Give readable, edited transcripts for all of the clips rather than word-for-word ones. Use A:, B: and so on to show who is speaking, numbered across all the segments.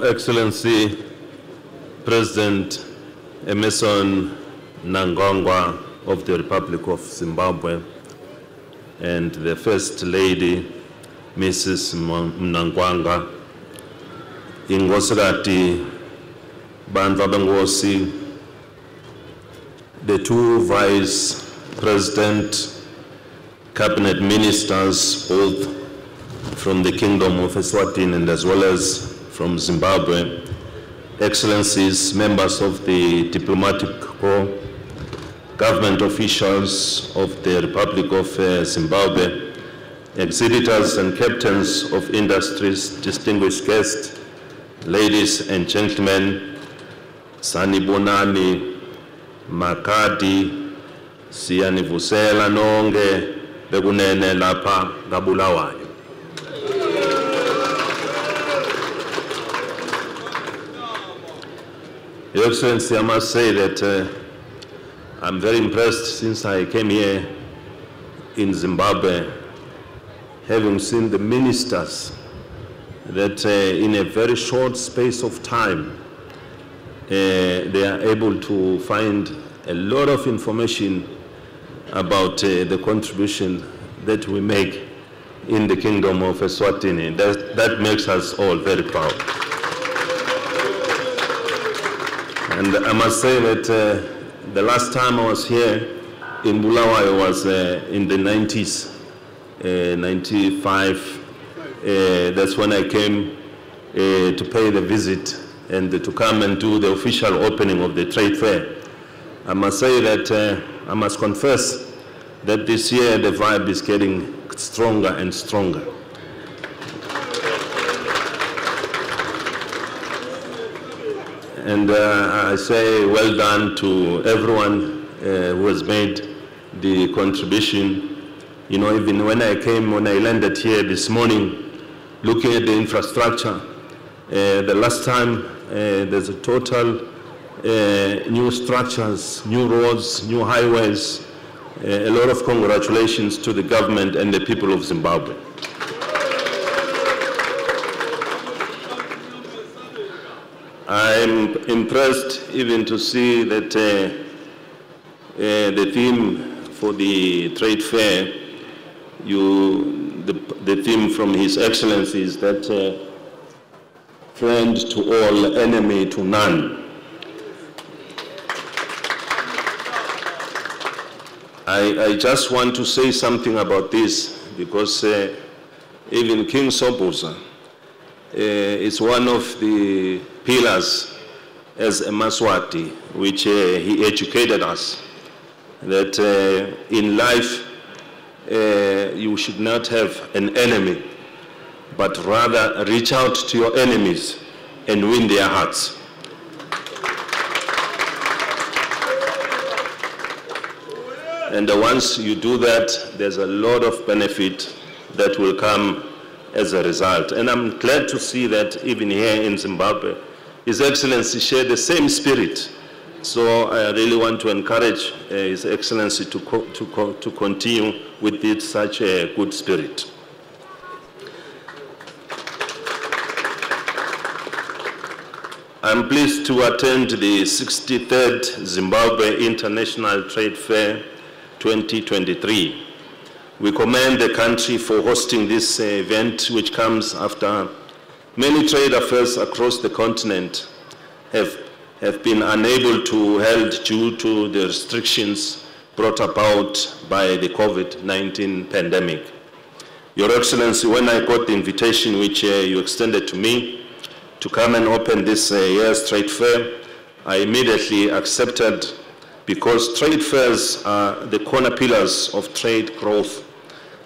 A: Excellency President Emmerson Mnangagwa of the Republic of Zimbabwe and the First Lady, Mrs. Mnangagwa, Ingosirati Banvabangosi, the two Vice President Cabinet Ministers, both from the Kingdom of Eswatini and as well as from Zimbabwe, Excellencies, members of the Diplomatic Corps, government officials of the Republic of Zimbabwe, exhibitors and captains of industries, distinguished guests, ladies and gentlemen, Sanibonani, Makadi, Siyanivusela nonge, bekunene lapha kaBulawayo. Your Excellency, I must say that I'm very impressed since I came here in Zimbabwe, having seen the ministers that in a very short space of time, they are able to find a lot of information about the contribution that we make in the Kingdom of Eswatini. That makes us all very proud. And I must say that the last time I was here in Bulawayo was in the 90s, 95. That's when I came to pay the visit and to come and do the official opening of the trade fair. I must say that, I must confess that this year the vibe is getting stronger and stronger. And I say well done to everyone who has made the contribution. You know, even when I landed here this morning, looking at the infrastructure, the last time there's a total new structures, new roads, new highways. A lot of congratulations to the government and the people of Zimbabwe. I'm impressed even to see that the theme for the trade fair, the theme from His Excellency is that friend to all, enemy to none. I just want to say something about this because even King Sobhuza is one of the pillars as a Mswati, which he educated us, that in life you should not have an enemy, but rather reach out to your enemies and win their hearts. And once you do that, there's a lot of benefit that will come as a result. And I'm glad to see that even here in Zimbabwe, His Excellency shared the same spirit. So I really want to encourage His Excellency to continue with such a good spirit. I'm pleased to attend the 63rd Zimbabwe International Trade Fair 2023. We commend the country for hosting this event, which comes after many trade affairs across the continent have been unable to held due to the restrictions brought about by the COVID-19 pandemic. Your Excellency, when I got the invitation which you extended to me to come and open this year's trade fair, I immediately accepted, because trade fairs are the corner pillars of trade growth,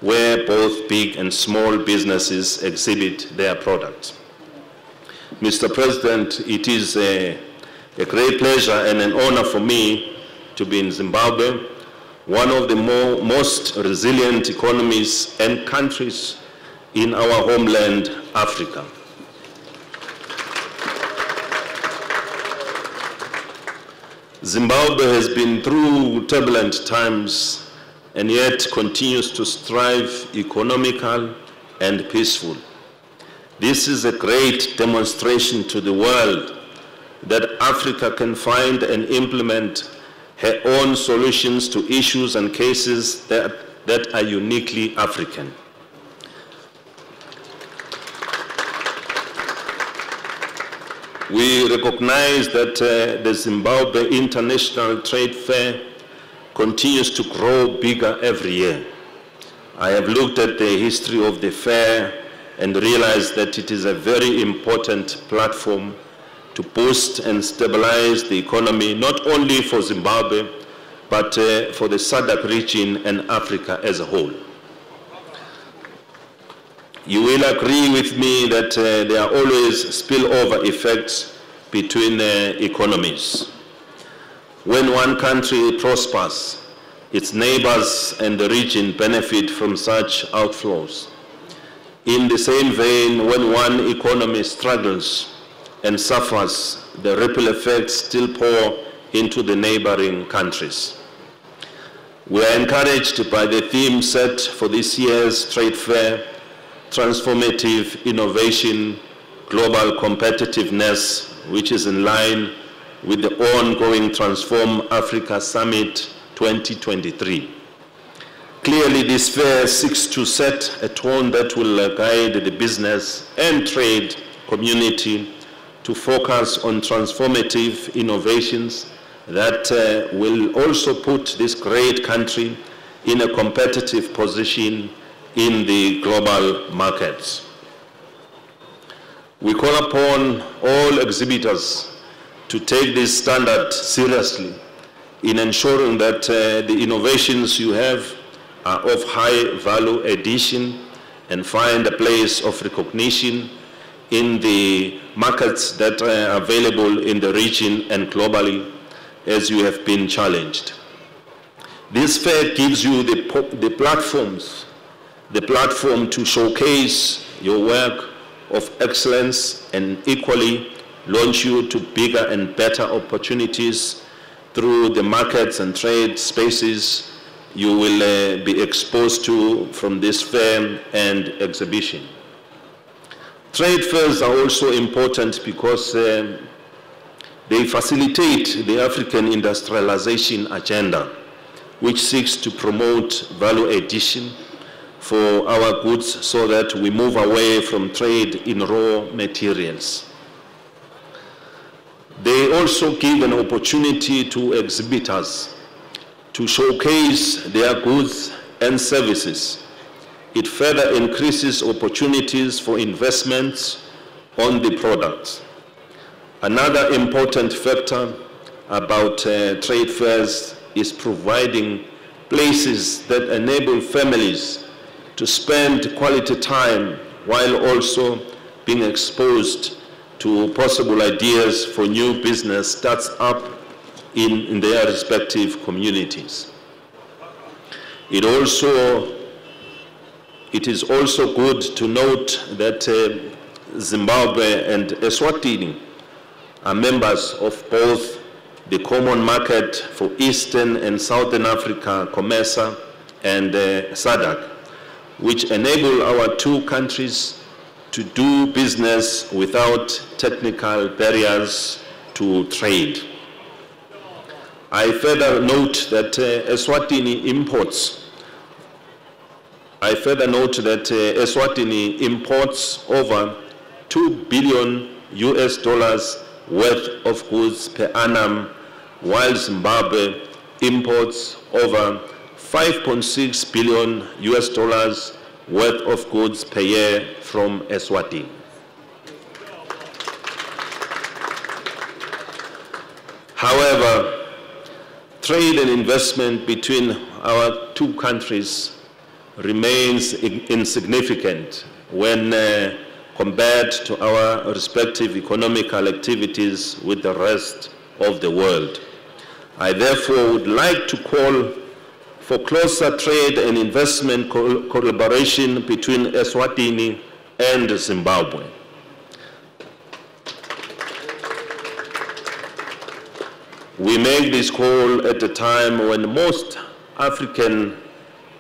A: where both big and small businesses exhibit their products. Mr. President, it is a great pleasure and an honor for me to be in Zimbabwe, one of the most resilient economies and countries in our homeland, Africa. Zimbabwe has been through turbulent times and yet continues to strive economical and peaceful. This is a great demonstration to the world that Africa can find and implement her own solutions to issues and cases that are uniquely African. We recognize that the Zimbabwe International Trade Fair continues to grow bigger every year. I have looked at the history of the fair and realized that it is a very important platform to boost and stabilize the economy, not only for Zimbabwe, but for the SADC region and Africa as a whole. You will agree with me that there are always spillover effects between economies. When one country prospers, its neighbors and the region benefit from such outflows. In the same vein, when one economy struggles and suffers, the ripple effects still pour into the neighboring countries. We are encouraged by the theme set for this year's trade fair, Transformative Innovation, Global Competitiveness, which is in line with the ongoing Transform Africa Summit 2023. Clearly, this fair seeks to set a tone that will guide the business and trade community to focus on transformative innovations that will also put this great country in a competitive position in the global markets. We call upon all exhibitors to take this standard seriously in ensuring that the innovations you have are of high value addition and find a place of recognition in the markets that are available in the region and globally as you have been challenged. This fair gives you the platform to showcase your work of excellence and equally launch you to bigger and better opportunities through the markets and trade spaces you will be exposed to from this fair and exhibition. Trade fairs are also important because they facilitate the African industrialization agenda, which seeks to promote value addition for our goods so that we move away from trade in raw materials. They also give an opportunity to exhibitors to showcase their goods and services. It further increases opportunities for investments on the products. Another important factor about trade fairs is providing places that enable families to spend quality time while also being exposed to possible ideas for new business starts up in their respective communities. It is also good to note that Zimbabwe and Eswatini are members of both the Common Market for Eastern and Southern Africa, COMESA, and SADC, which enable our two countries to do business without technical barriers to trade. I further note that Eswatini imports over $2 billion worth of goods per annum, while Zimbabwe imports over $5.6 billion worth of goods per year from Eswatini. However, trade and investment between our two countries remains insignificant when compared to our respective economical activities with the rest of the world. I therefore would like to call for closer trade and investment collaboration between Eswatini and Zimbabwe. We make this call at a time when most African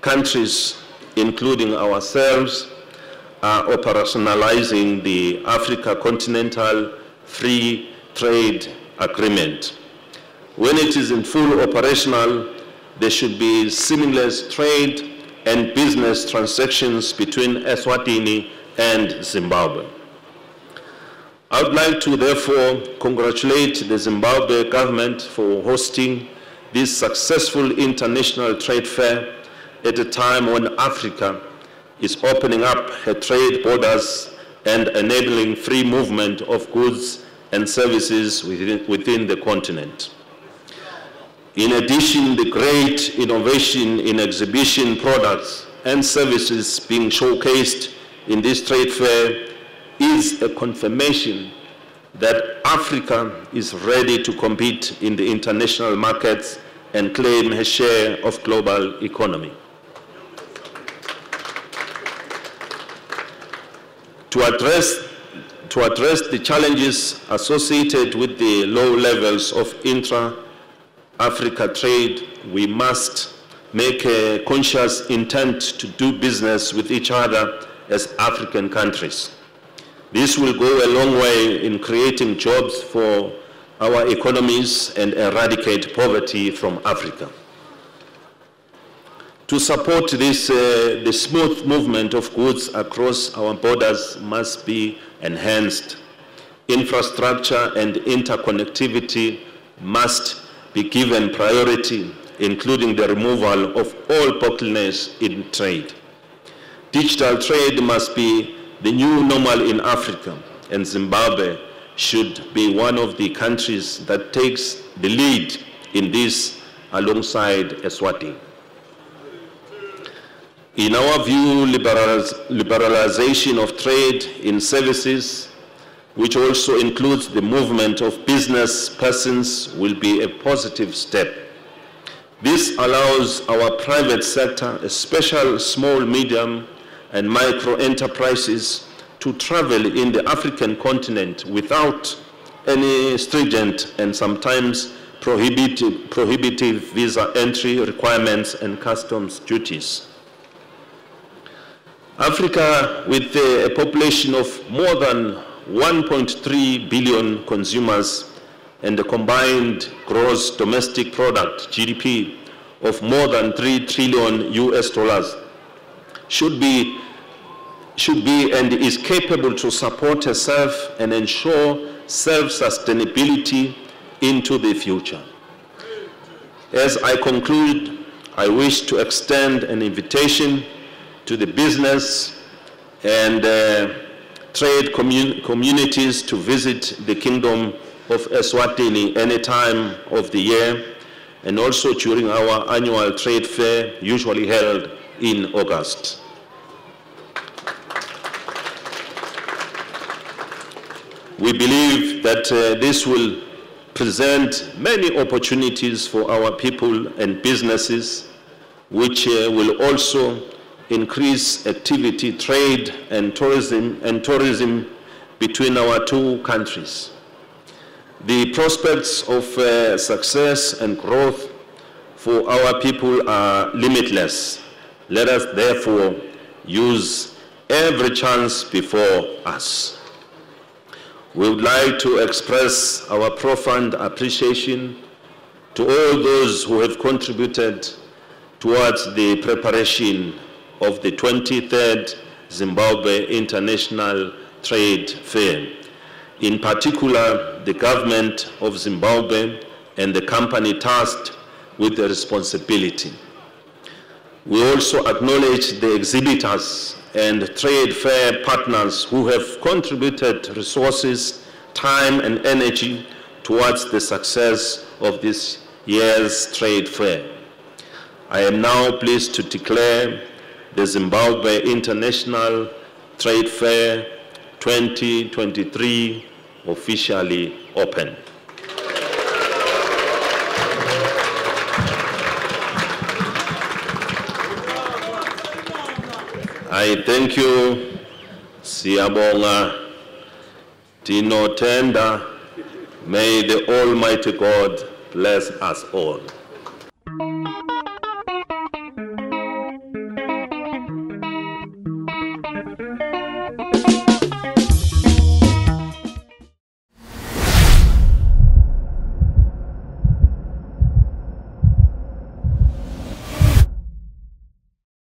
A: countries, including ourselves, are operationalizing the Africa Continental Free Trade Agreement. When it is in full operational, there should be seamless trade and business transactions between Eswatini and Zimbabwe. I would like to therefore congratulate the Zimbabwe government for hosting this successful international trade fair at a time when Africa is opening up her trade borders and enabling free movement of goods and services within the continent. In addition, the great innovation in exhibition products and services being showcased in this trade fair is a confirmation that Africa is ready to compete in the international markets and claim her share of global economy. To address the challenges associated with the low levels of intra-Africa trade, we must make a conscious intent to do business with each other as African countries. This will go a long way in creating jobs for our economies and eradicate poverty from Africa. To support this, the smooth movement of goods across our borders must be enhanced. Infrastructure and interconnectivity must be given priority, including the removal of all bottlenecks in trade. Digital trade must be the new normal in Africa, and Zimbabwe should be one of the countries that takes the lead in this alongside Eswatini. In our view, liberalization of trade in services, which also includes the movement of business persons, will be a positive step. This allows our private sector, especially small, medium, and micro enterprises, to travel in the African continent without any stringent and sometimes prohibitive visa entry requirements and customs duties. Africa, with a population of more than 1.3 billion consumers and a combined gross domestic product, GDP, of more than $3 trillion, should be and is capable to support herself and ensure self-sustainability into the future. As I conclude, I wish to extend an invitation to the business and trade communities to visit the Kingdom of Eswatini any time of the year, and also during our annual trade fair, usually held in August. We believe that this will present many opportunities for our people and businesses, which will also increase activity, trade, and tourism between our two countries. The prospects of success and growth for our people are limitless. Let us therefore use every chance before us. We would like to express our profound appreciation to all those who have contributed towards the preparation of the 23rd Zimbabwe International Trade Fair. In particular, the government of Zimbabwe and the company tasked with a responsibility. We also acknowledge the exhibitors and trade fair partners who have contributed resources, time, and energy towards the success of this year's trade fair. I am now pleased to declare the Zimbabwe International Trade Fair 2023 officially open. I thank you, Siyabonga, Tino Tenda. May the Almighty God bless us all.